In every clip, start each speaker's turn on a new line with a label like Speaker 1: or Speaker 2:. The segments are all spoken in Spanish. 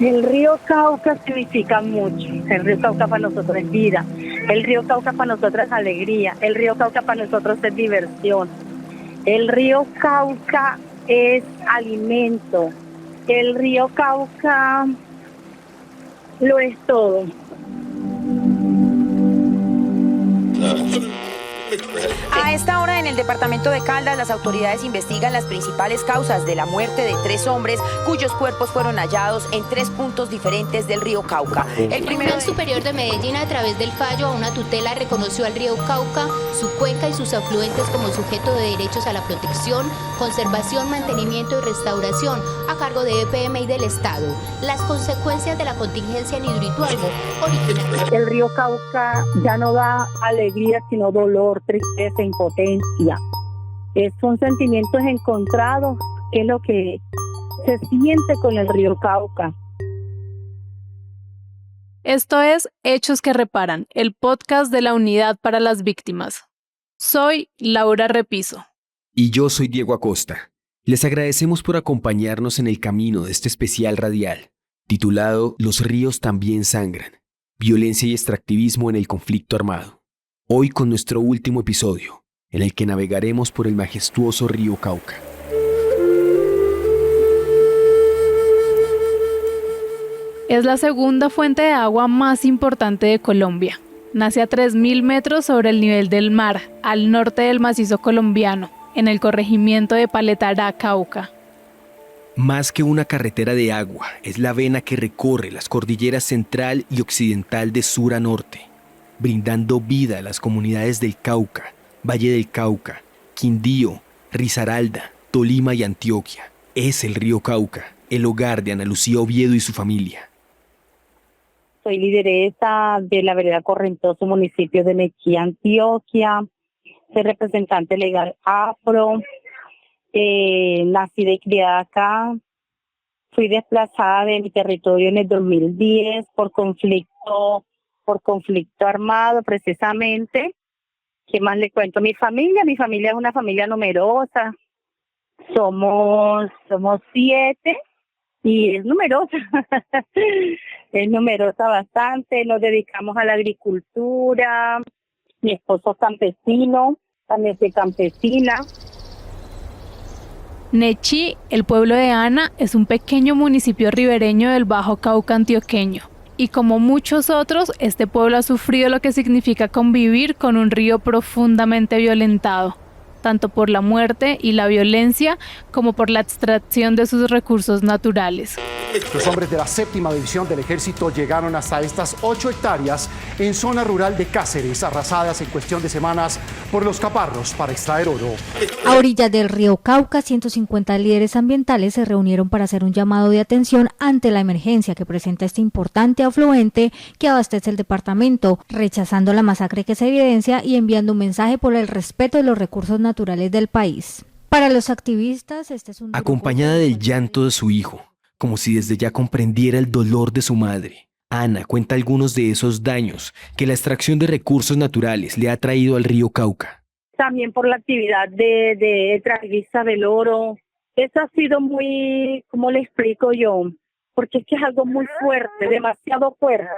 Speaker 1: El río Cauca significa mucho. El río Cauca para nosotros es vida. El río Cauca para nosotros es alegría. El río Cauca para nosotros es diversión. El río Cauca es alimento. El río Cauca lo es todo.
Speaker 2: A esta hora en el departamento de Caldas las autoridades investigan las principales causas de la muerte de 3 hombres cuyos cuerpos fueron hallados en 3 puntos diferentes del río Cauca.
Speaker 3: El Tribunal Superior de Medellín, a través del fallo a una tutela, reconoció al río Cauca, su cuenca y sus afluentes como sujeto de derechos a la protección, conservación, mantenimiento y restauración a cargo de EPM y del Estado. Las consecuencias de la contingencia en Hidroituango originan.
Speaker 1: El río Cauca ya no da alegría, sino dolor, tristeza, impotencia. Son sentimientos encontrados, que es lo que se siente con el río Cauca.
Speaker 4: Esto es Hechos que Reparan, el podcast de la Unidad para las Víctimas. Soy Laura Repiso.
Speaker 5: Y yo soy Diego Acosta. Les agradecemos por acompañarnos en el camino de este especial radial, titulado Los ríos también sangran, violencia y extractivismo en el conflicto armado. Hoy con nuestro último episodio, en el que navegaremos por el majestuoso río Cauca.
Speaker 4: Es la segunda fuente de agua más importante de Colombia. Nace a 3.000 metros sobre el nivel del mar, al norte del macizo colombiano, en el corregimiento de Paletará, Cauca.
Speaker 5: Más que una carretera de agua, es la vena que recorre las cordilleras central y occidental de sur a norte, brindando vida a las comunidades del Cauca, Valle del Cauca, Quindío, Risaralda, Tolima y Antioquia. Es el río Cauca, el hogar de Ana Lucía Oviedo y su familia.
Speaker 1: Soy lideresa de la vereda Correntoso, municipio de Nechí, Antioquia. Soy representante legal afro. Nacida y criada acá. Fui desplazada de mi territorio en el 2010 por conflicto armado, precisamente. ¿Qué más le cuento? Mi familia es una familia numerosa. Somos 7 y es numerosa. Es numerosa bastante. Nos dedicamos a la agricultura. Mi esposo es campesino, también soy campesina.
Speaker 4: Nechí, el pueblo de Ana, es un pequeño municipio ribereño del Bajo Cauca antioqueño. Y como muchos otros, este pueblo ha sufrido lo que significa convivir con un río profundamente violentado, tanto por la muerte y la violencia como por la extracción de sus recursos naturales.
Speaker 6: Los hombres de la 7ª División del Ejército llegaron hasta estas 8 hectáreas en zona rural de Cáceres, arrasadas en cuestión de semanas por los caparros para extraer oro.
Speaker 7: A orillas del río Cauca, 150 líderes ambientales se reunieron para hacer un llamado de atención ante la emergencia que presenta este importante afluente que abastece el departamento, rechazando la masacre que se evidencia y enviando un mensaje por el respeto de los recursos naturales del país. Para los activistas, este es un...
Speaker 5: Acompañada del llanto de su hijo, como si desde ya comprendiera el dolor de su madre, Ana cuenta algunos de esos daños que la extracción de recursos naturales le ha traído al río Cauca.
Speaker 1: También por la actividad de extractivista del oro. Eso ha sido muy, ¿cómo le explico yo? Porque es que es algo muy fuerte, demasiado fuerte,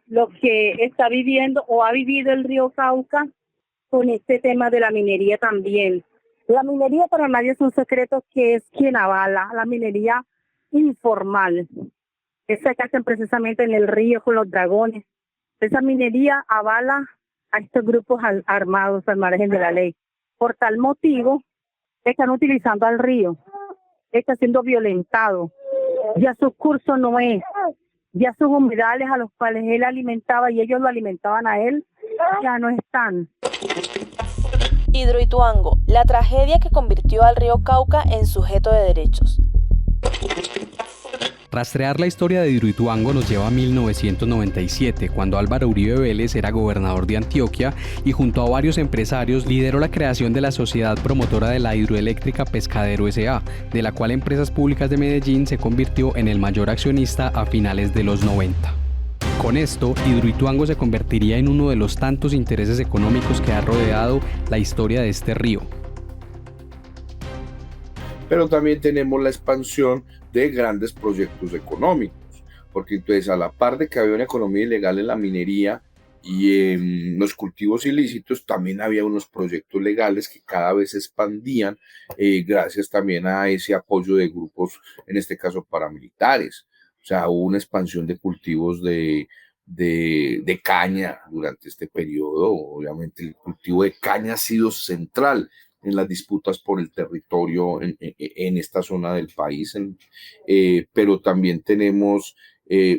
Speaker 1: lo que está viviendo o ha vivido el río Cauca con este tema de la minería también. La minería para nadie es un secreto, que es quien avala la minería informal. Esa que hacen precisamente en el río con los dragones. Esa minería avala a estos grupos armados al margen de la ley. Por tal motivo, están utilizando al río. Está siendo violentado. Ya su curso no es. Ya sus humedales a los cuales él alimentaba y ellos lo alimentaban a él, ya no están.
Speaker 8: Hidroituango, la tragedia que convirtió al río Cauca en sujeto de derechos.
Speaker 9: Rastrear la historia de Hidroituango nos lleva a 1997, cuando Álvaro Uribe Vélez era gobernador de Antioquia y junto a varios empresarios lideró la creación de la sociedad promotora de la hidroeléctrica Pescadero S.A., de la cual Empresas Públicas de Medellín se convirtió en el mayor accionista a finales de los 90. Con esto, Hidroituango se convertiría en uno de los tantos intereses económicos que ha rodeado la historia de este río.
Speaker 10: Pero también tenemos la expansión de grandes proyectos económicos, porque entonces a la par de que había una economía ilegal en la minería y en los cultivos ilícitos, también había unos proyectos legales que cada vez se expandían gracias también a ese apoyo de grupos, en este caso paramilitares. O sea, hubo una expansión de cultivos de caña durante este periodo. Obviamente el cultivo de caña ha sido central en las disputas por el territorio en esta zona del país, pero también tenemos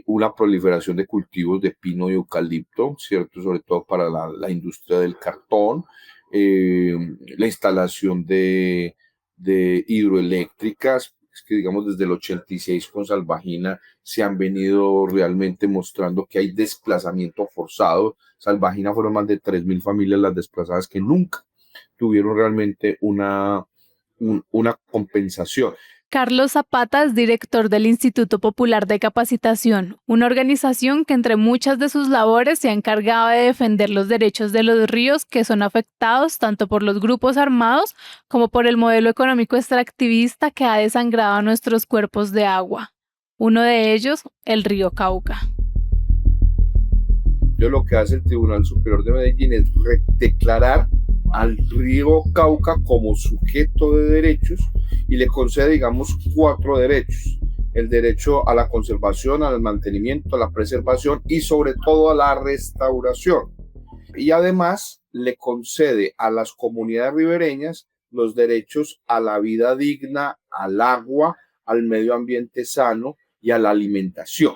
Speaker 10: una proliferación de cultivos de pino y eucalipto, ¿cierto? Sobre todo para la industria del cartón, la instalación de hidroeléctricas. Es que digamos desde el 86 con Salvajina se han venido realmente mostrando que hay desplazamiento forzado. Salvajina fueron más de 3.000 familias las desplazadas que nunca tuvieron realmente una compensación.
Speaker 4: Carlos Zapata es director del Instituto Popular de Capacitación, una organización que entre muchas de sus labores se ha encargado de defender los derechos de los ríos que son afectados tanto por los grupos armados como por el modelo económico extractivista que ha desangrado a nuestros cuerpos de agua. Uno de ellos, el río Cauca.
Speaker 10: Lo que hace el Tribunal Superior de Medellín es declarar al río Cauca como sujeto de derechos y le concede, digamos, 4 derechos: el derecho a la conservación, al mantenimiento, a la preservación y sobre todo a la restauración. Y además le concede a las comunidades ribereñas los derechos a la vida digna, al agua, al medio ambiente sano y a la alimentación.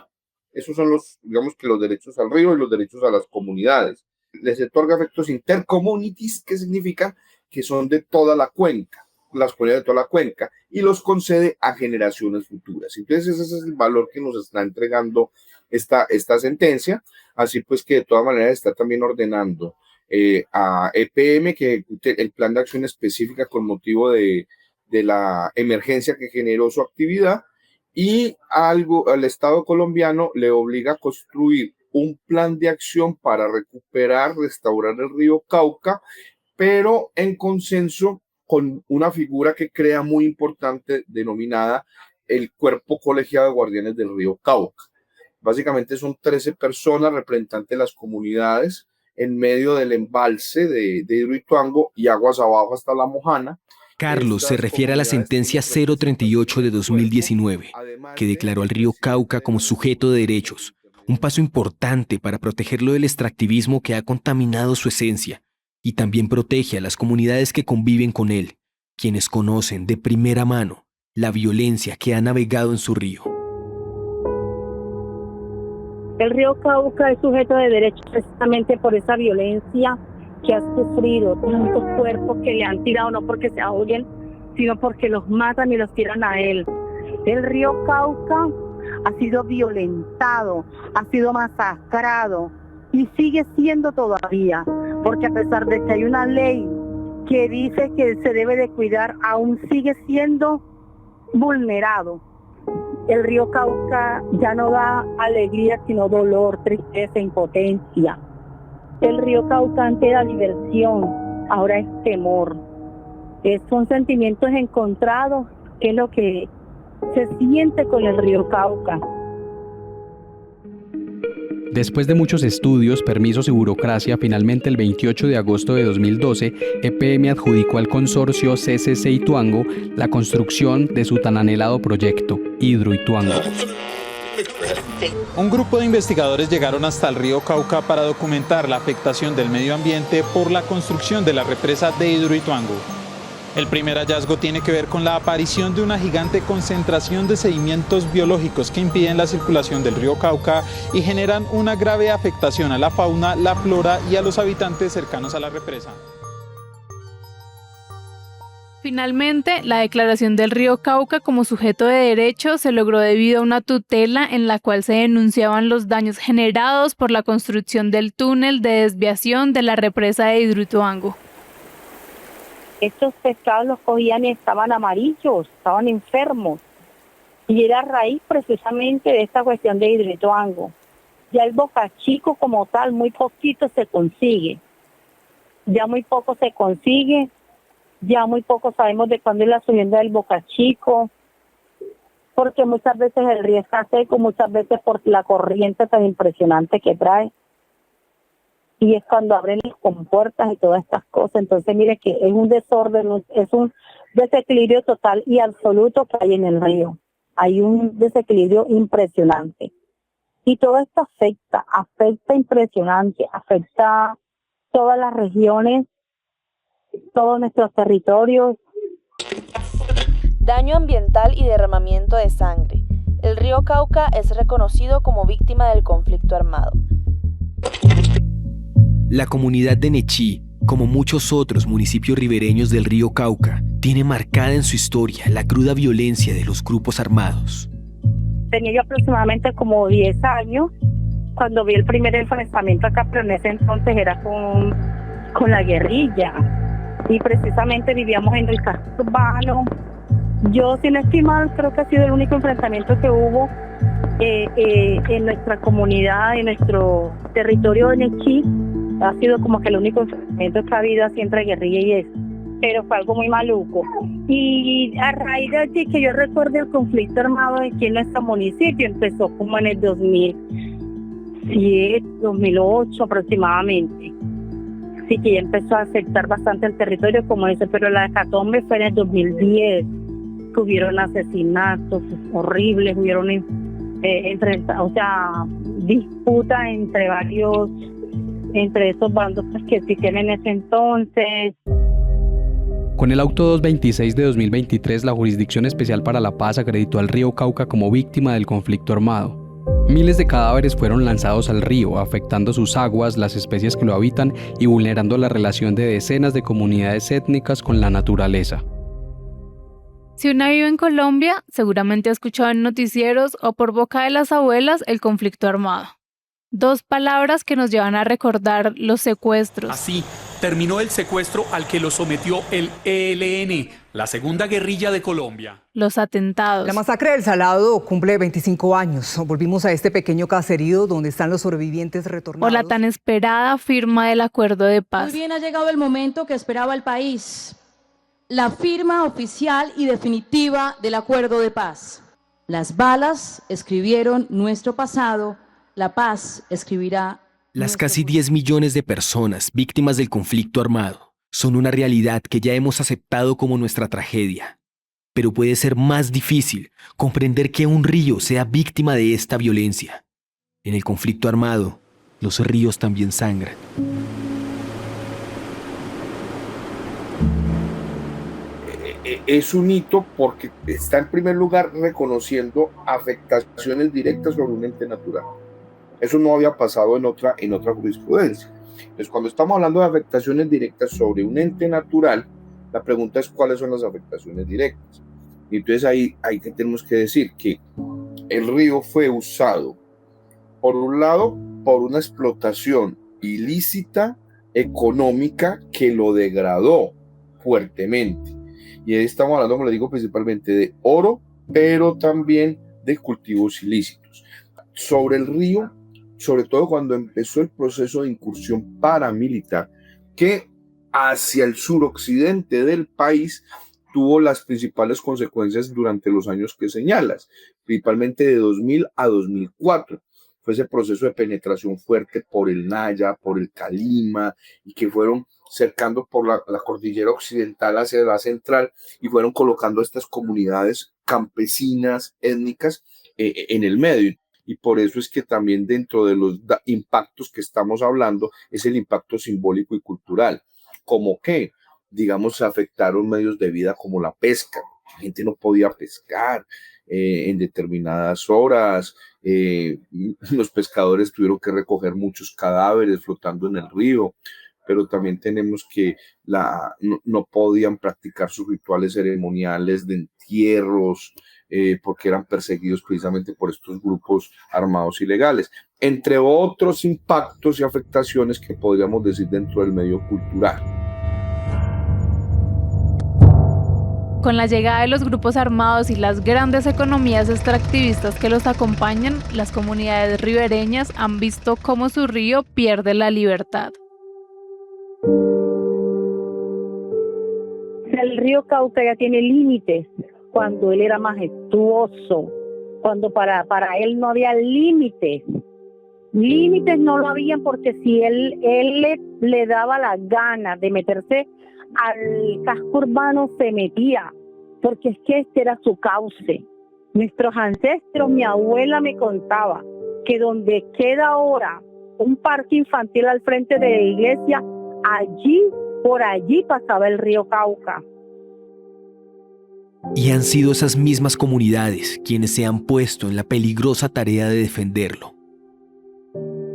Speaker 10: Esos son digamos que los derechos al río y los derechos a las comunidades. Les otorga efectos intercommunities, que significa que son de toda la cuenca, las comunidades de toda la cuenca, y los concede a generaciones futuras. Entonces ese es el valor que nos está entregando esta sentencia, así pues que de todas maneras está también ordenando a EPM que ejecute el plan de acción específica con motivo de la emergencia que generó su actividad, y al Estado colombiano le obliga a construir un plan de acción para recuperar, restaurar el río Cauca, pero en consenso con una figura que crea muy importante denominada el Cuerpo Colegiado de Guardianes del Río Cauca. Básicamente son 13 personas representantes de las comunidades en medio del embalse de Hidroituango y aguas abajo hasta La Mojana.
Speaker 5: Carlos se refiere a la sentencia 038 de 2019, que declaró al río Cauca como sujeto de derechos, un paso importante para protegerlo del extractivismo que ha contaminado su esencia, y también protege a las comunidades que conviven con él, quienes conocen de primera mano la violencia que ha navegado en su río.
Speaker 1: El río Cauca es sujeto de derechos precisamente por esa violencia que ha sufrido, tantos cuerpos que le han tirado, no porque se ahoguen, sino porque los matan y los tiran a él. El río Cauca ha sido violentado, ha sido masacrado y sigue siendo todavía, porque a pesar de que hay una ley que dice que se debe de cuidar, aún sigue siendo vulnerado. El río Cauca ya no da alegría, sino dolor, tristeza, impotencia. El río Cauca antes era diversión, ahora es temor. Son sentimientos encontrados, que es lo que se siente con el río Cauca.
Speaker 9: Después de muchos estudios, permisos y burocracia, finalmente el 28 de agosto de 2012, EPM adjudicó al consorcio CCC Ituango la construcción de su tan anhelado proyecto, Hidroituango.
Speaker 11: Un grupo de investigadores llegaron hasta el río Cauca para documentar la afectación del medio ambiente por la construcción de la represa de Hidroituango. El primer hallazgo tiene que ver con la aparición de una gigante concentración de sedimentos biológicos que impiden la circulación del río Cauca y generan una grave afectación a la fauna, la flora y a los habitantes cercanos a la represa.
Speaker 4: Finalmente, la declaración del río Cauca como sujeto de derecho se logró debido a una tutela en la cual se denunciaban los daños generados por la construcción del túnel de desviación de la represa de Hidroituango.
Speaker 1: Estos pescados los cogían y estaban amarillos, estaban enfermos. Y era a raíz precisamente de esta cuestión de Hidroituango. Ya el bocachico como tal, muy poquito se consigue. Ya muy poco se consigue. Ya muy poco sabemos de cuándo es la subienda del bocachico. porque muchas veces el río está seco, muchas veces por la corriente tan impresionante que trae. Y es cuando abren las compuertas y todas estas cosas. Entonces, mire que es un desorden, es un desequilibrio total y absoluto que hay en el río. Hay un desequilibrio impresionante. Y todo esto afecta impresionante, afecta todas las regiones, todos nuestros territorios.
Speaker 8: Daño ambiental y derramamiento de sangre. El río Cauca es reconocido como víctima del conflicto armado.
Speaker 5: La comunidad de Nechí, como muchos otros municipios ribereños del río Cauca, tiene marcada en su historia la cruda violencia de los grupos armados.
Speaker 1: Tenía yo aproximadamente como 10 años cuando vi el primer enfrentamiento acá, pero en ese entonces era con la guerrilla. Y precisamente vivíamos en el casco urbano. Yo, sin estimar, creo que ha sido el único enfrentamiento que hubo en nuestra comunidad, en nuestro territorio de Nechí. Ha sido como que el único enfrentamiento que ha habido así entre guerrilla y eso. Pero fue algo muy maluco. Y a raíz de allí, que yo recuerdo el conflicto armado aquí en nuestro municipio, empezó como en el 2007, 2008 aproximadamente. Así que ya empezó a afectar bastante el territorio, como dice, pero la hecatombe fue en el 2010, que hubieron asesinatos horribles, hubieron disputa entre esos bandos que existían en ese entonces.
Speaker 9: Con el auto 226 de 2023, la Jurisdicción Especial para la Paz acreditó al río Cauca como víctima del conflicto armado. Miles de cadáveres fueron lanzados al río, afectando sus aguas, las especies que lo habitan y vulnerando la relación de decenas de comunidades étnicas con la naturaleza.
Speaker 4: Si una vive en Colombia, seguramente ha escuchado en noticieros o por boca de las abuelas el conflicto armado. Dos palabras que nos llevan a recordar los secuestros.
Speaker 12: Así terminó el secuestro al que lo sometió el ELN, la segunda guerrilla de Colombia.
Speaker 4: Los atentados.
Speaker 13: La masacre del Salado cumple 25 años. Volvimos a este pequeño caserío donde están los sobrevivientes retornados.
Speaker 4: O la tan esperada firma del acuerdo de paz.
Speaker 14: Muy bien, ha llegado el momento que esperaba el país. La firma oficial y definitiva del acuerdo de paz. Las balas escribieron nuestro pasado. La paz escribirá.
Speaker 5: Las casi 10 millones de personas víctimas del conflicto armado son una realidad que ya hemos aceptado como nuestra tragedia. Pero puede ser más difícil comprender que un río sea víctima de esta violencia. En el conflicto armado, los ríos también sangran.
Speaker 10: Es un hito porque está en primer lugar reconociendo afectaciones directas sobre un ente natural. Eso no había pasado en otra jurisprudencia. Entonces, cuando estamos hablando de afectaciones directas sobre un ente natural, la pregunta es cuáles son las afectaciones directas. Y entonces ahí que tenemos que decir que el río fue usado, por un lado, por una explotación ilícita económica que lo degradó fuertemente. Y ahí estamos hablando, como le digo, principalmente de oro, pero también de cultivos ilícitos. Sobre el río, sobre todo cuando empezó el proceso de incursión paramilitar, que hacia el suroccidente del país tuvo las principales consecuencias durante los años que señalas, principalmente de 2000 a 2004. Fue ese proceso de penetración fuerte por el Naya, por el Calima, y que fueron cercando por la cordillera occidental hacia la central y fueron colocando estas comunidades campesinas, étnicas, en el medio. Y por eso es que también dentro de los impactos que estamos hablando es el impacto simbólico y cultural. Como que, digamos, se afectaron medios de vida como la pesca. La gente no podía pescar en determinadas horas. Los pescadores tuvieron que recoger muchos cadáveres flotando en el río. Pero también tenemos que no podían practicar sus rituales ceremoniales de entierros, porque eran perseguidos precisamente por estos grupos armados ilegales, entre otros impactos y afectaciones que podríamos decir dentro del medio cultural.
Speaker 4: Con la llegada de los grupos armados y las grandes economías extractivistas que los acompañan, las comunidades ribereñas han visto cómo su río pierde la libertad.
Speaker 1: El río Cauca ya tiene límites. cuando él era majestuoso, cuando para él no había límites. Límites no lo habían, porque si él le daba la gana de meterse al casco urbano, se metía, porque es que este era su cauce. Nuestros ancestros, mi abuela me contaba que donde queda ahora un parque infantil al frente de la iglesia, por allí pasaba el río Cauca.
Speaker 5: Y han sido esas mismas comunidades quienes se han puesto en la peligrosa tarea de defenderlo.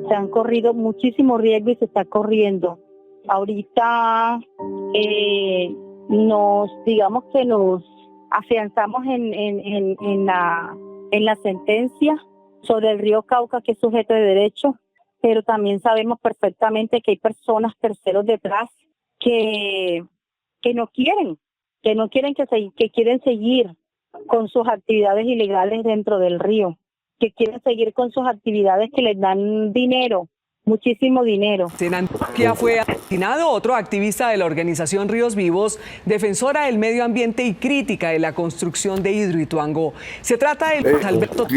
Speaker 1: Se han corrido muchísimos riesgos y se está corriendo. Ahorita digamos que nos afianzamos en la sentencia sobre el río Cauca, que es sujeto de derecho, pero también sabemos perfectamente que hay personas, terceros detrás, que no quieren, que quieren seguir con sus actividades ilegales dentro del río, que quieren seguir con sus actividades que les dan dinero, muchísimo dinero.
Speaker 15: En Antioquia fue asesinado otro activista de la organización Ríos Vivos, defensora del medio ambiente y crítica de la construcción de Hidroituango. Se trata de Alberto.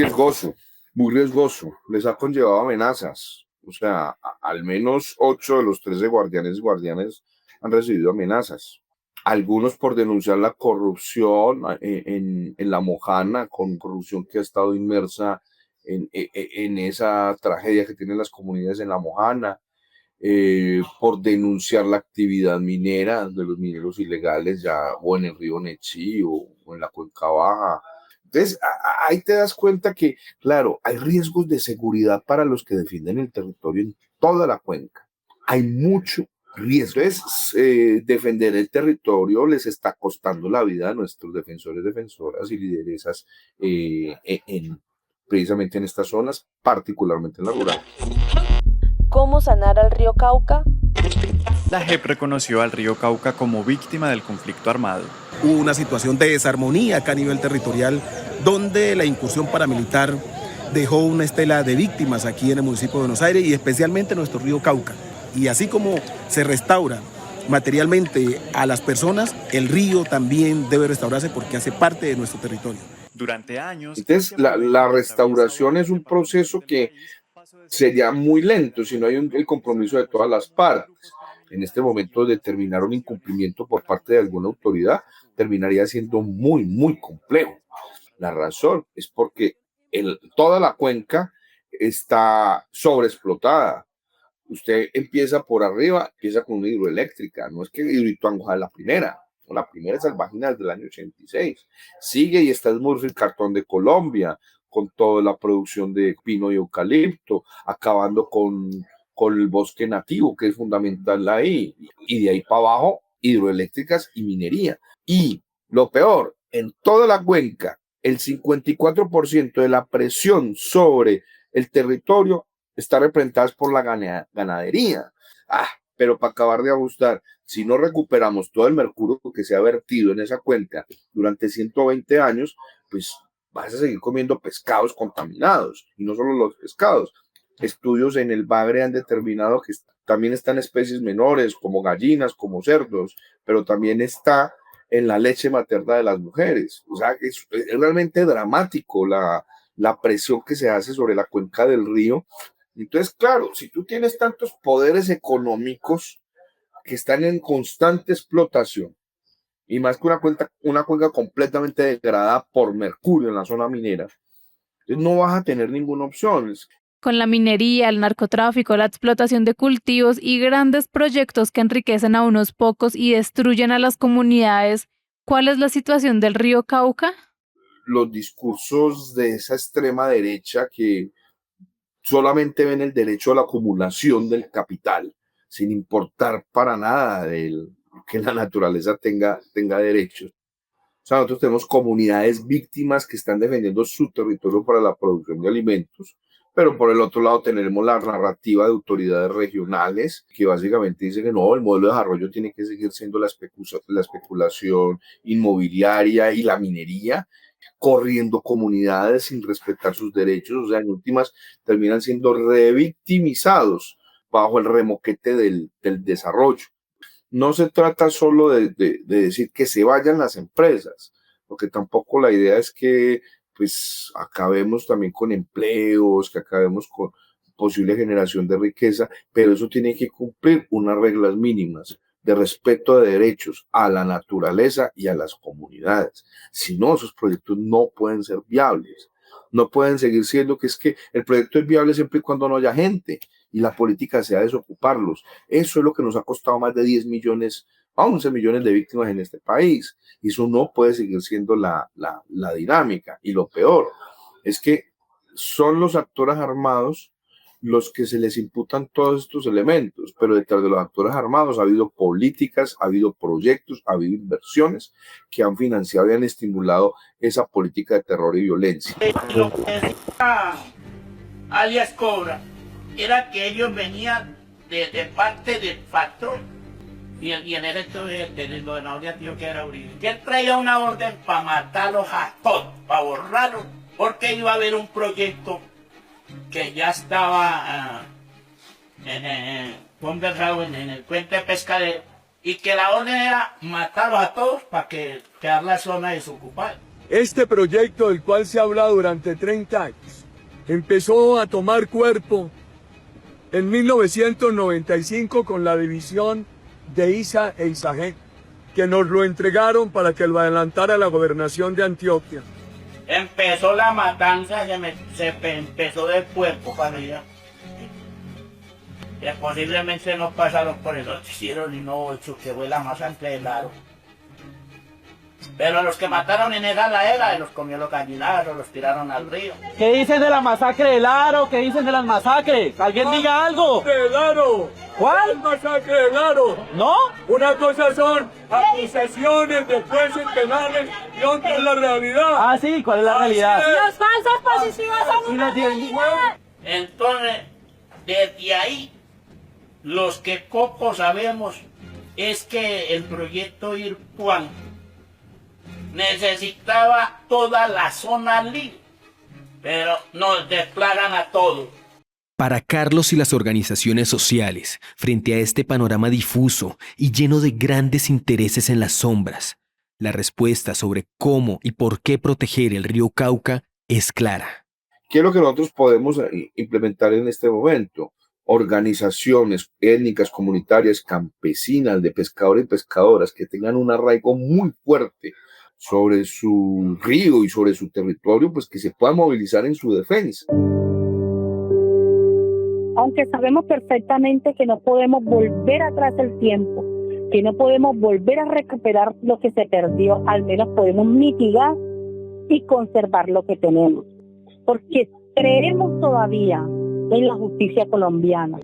Speaker 10: Muy riesgoso. Les ha conllevado amenazas. O sea, al menos 8 de los 13 guardianes han recibido amenazas. Algunos por denunciar la corrupción en La Mojana, con corrupción que ha estado inmersa en esa tragedia que tienen las comunidades en La Mojana, por denunciar la actividad minera de los mineros ilegales ya o en el río Nechí o en la Cuenca Baja. Entonces, ahí te das cuenta que, claro, hay riesgos de seguridad para los que defienden el territorio en toda la cuenca. Hay mucho riesgo. Entonces, defender el territorio les está costando la vida a nuestros defensores, defensoras y lideresas precisamente en estas zonas, particularmente en la rural.
Speaker 8: ¿Cómo sanar al río Cauca?
Speaker 16: La JEP reconoció al río Cauca como víctima del conflicto armado.
Speaker 17: Hubo una situación de desarmonía acá a nivel territorial, donde la incursión paramilitar dejó una estela de víctimas aquí en el municipio de Buenos Aires y especialmente en nuestro río Cauca. Y así como se restaura materialmente a las personas, el río también debe restaurarse porque hace parte de nuestro territorio.
Speaker 16: Durante años.
Speaker 10: Entonces, la restauración es un proceso que sería muy lento si no hay el compromiso de todas las partes. En este momento, determinar un incumplimiento por parte de alguna autoridad terminaría siendo muy, muy complejo. La razón es porque toda la cuenca está sobreexplotada. Usted empieza por arriba, empieza con una hidroeléctrica. No es que Hidroituango es la primera. La primera es Albagina del año 86. Sigue y está el Cartón de Colombia, con toda la producción de pino y eucalipto, acabando con el bosque nativo, que es fundamental ahí. Y de ahí para abajo, hidroeléctricas y minería. Y lo peor, en toda la cuenca, el 54% de la presión sobre el territorio está representada por la ganadería. Pero para acabar de ajustar, si no recuperamos todo el mercurio que se ha vertido en esa cuenca durante 120 años, pues vas a seguir comiendo pescados contaminados. Y no solo los pescados. Estudios en el Bagre han determinado que también están especies menores, como gallinas, como cerdos, pero también está en la leche materna de las mujeres. O sea, es realmente dramático la presión que se hace sobre la cuenca del río. Entonces, claro, si tú tienes tantos poderes económicos que están en constante explotación, y más que una cuenca completamente degradada por mercurio en la zona minera, entonces no vas a tener ninguna opción.
Speaker 4: Con la minería, el narcotráfico, la explotación de cultivos y grandes proyectos que enriquecen a unos pocos y destruyen a las comunidades, ¿cuál es la situación del río Cauca?
Speaker 10: Los discursos de esa extrema derecha que solamente ven el derecho a la acumulación del capital, sin importar para nada que la naturaleza tenga derechos. O sea, nosotros tenemos comunidades víctimas que están defendiendo su territorio para la producción de alimentos, pero por el otro lado tenemos la narrativa de autoridades regionales que básicamente dicen que no, el modelo de desarrollo tiene que seguir siendo la especulación inmobiliaria y la minería, corriendo comunidades sin respetar sus derechos. O sea, en últimas terminan siendo revictimizados bajo el remoquete del desarrollo. No se trata solo de decir que se vayan las empresas, porque tampoco la idea es que pues acabemos también con empleos, que acabemos con posible generación de riqueza, pero eso tiene que cumplir unas reglas mínimas de respeto de derechos a la naturaleza y a las comunidades. Si no, esos proyectos no pueden ser viables. No pueden seguir siendo que es que el proyecto es viable siempre y cuando no haya gente y la política sea desocuparlos. Eso es lo que nos ha costado más de 10 millones a 11 millones de víctimas en este país. Y eso no puede seguir siendo la dinámica. Y lo peor es que son los actores armados los que se les imputan todos estos elementos, pero detrás de los actores armados ha habido políticas, ha habido proyectos, ha habido inversiones que han financiado y han estimulado esa política de terror y violencia.
Speaker 18: Lo que decía alias Cobra era que ellos venían de parte del factor y en el hecho del gobernador de Antioquia era Uribe, que él traía una orden para matarlos a todos, para borrarlos, porque iba a haber un proyecto que ya estaba conversado en el puente pescadero y que la orden era matarlos a todos para que quedar la zona desocupada.
Speaker 19: Este proyecto del cual se ha hablado durante 30 años empezó a tomar cuerpo en 1995 con la división de ISA e ISAGEN, que nos lo entregaron para que lo adelantara la gobernación de Antioquia.
Speaker 18: Empezó la matanza, se empezó del puerto para allá. Que posiblemente no pasaron por el noticiero ni no, que fue la masacre del Aro. Pero los que mataron en esa ladera, los comió los gallinazos, los tiraron al río.
Speaker 20: ¿Qué dicen de la masacre del Aro? ¿Qué dicen de las masacres? ¿Alguien diga algo?
Speaker 19: ¡Del Aro!
Speaker 20: ¿Cuál?
Speaker 19: ¡El masacre del Aro!
Speaker 20: ¿No?
Speaker 19: Una cosa son acusaciones de jueces penales y otra es la realidad.
Speaker 20: Ah, sí, ¿cuál es la realidad?
Speaker 21: Los falsos positivos son una realidad.
Speaker 18: Entonces, desde ahí, los que poco sabemos es que el proyecto Irpuán necesitaba toda la zona libre, pero nos desplagan a todos.
Speaker 5: Para Carlos y las organizaciones sociales, frente a este panorama difuso y lleno de grandes intereses en las sombras, la respuesta sobre cómo y por qué proteger el río Cauca es clara.
Speaker 10: ¿Qué es lo que nosotros podemos implementar en este momento? Organizaciones étnicas, comunitarias, campesinas, de pescadores y pescadoras que tengan un arraigo muy fuerte sobre su río y sobre su territorio, pues que se puedan movilizar en su defensa.
Speaker 1: Aunque sabemos perfectamente que no podemos volver atrás el tiempo, que no podemos volver a recuperar lo que se perdió, al menos podemos mitigar y conservar lo que tenemos. Porque creemos todavía en la justicia colombiana,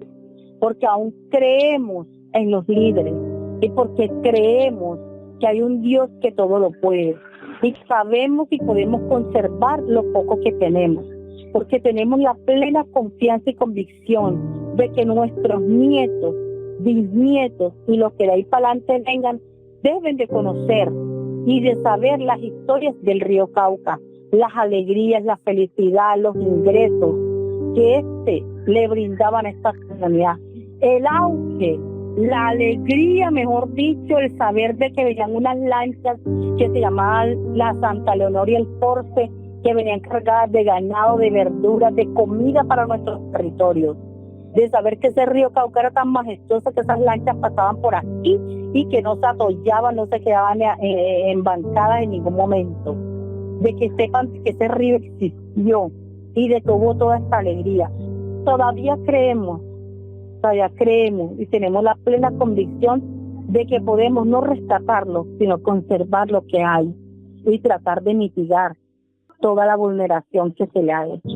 Speaker 1: porque aún creemos en los líderes y porque creemos que hay un Dios que todo lo puede y sabemos y podemos conservar lo poco que tenemos, porque tenemos la plena confianza y convicción de que nuestros nietos, bisnietos y los que de ahí para adelante vengan deben de conocer y de saber las historias del río Cauca, las alegrías, la felicidad, los ingresos que le brindaban a esta comunidad, el auge, la alegría, mejor dicho, el saber de que venían unas lanchas que se llamaban la Santa Leonor y el Force, que venían cargadas de ganado, de verduras, de comida para nuestros territorios, de saber que ese río Cauca era tan majestuoso que esas lanchas pasaban por aquí y que no se atollaban, no se quedaban embancadas en ningún momento, de que sepan que ese río existió y de que hubo toda esta alegría. Todavía creemos y tenemos la plena convicción de que podemos no rescatarlo, sino conservar lo que hay y tratar de mitigar toda la vulneración que se le ha hecho.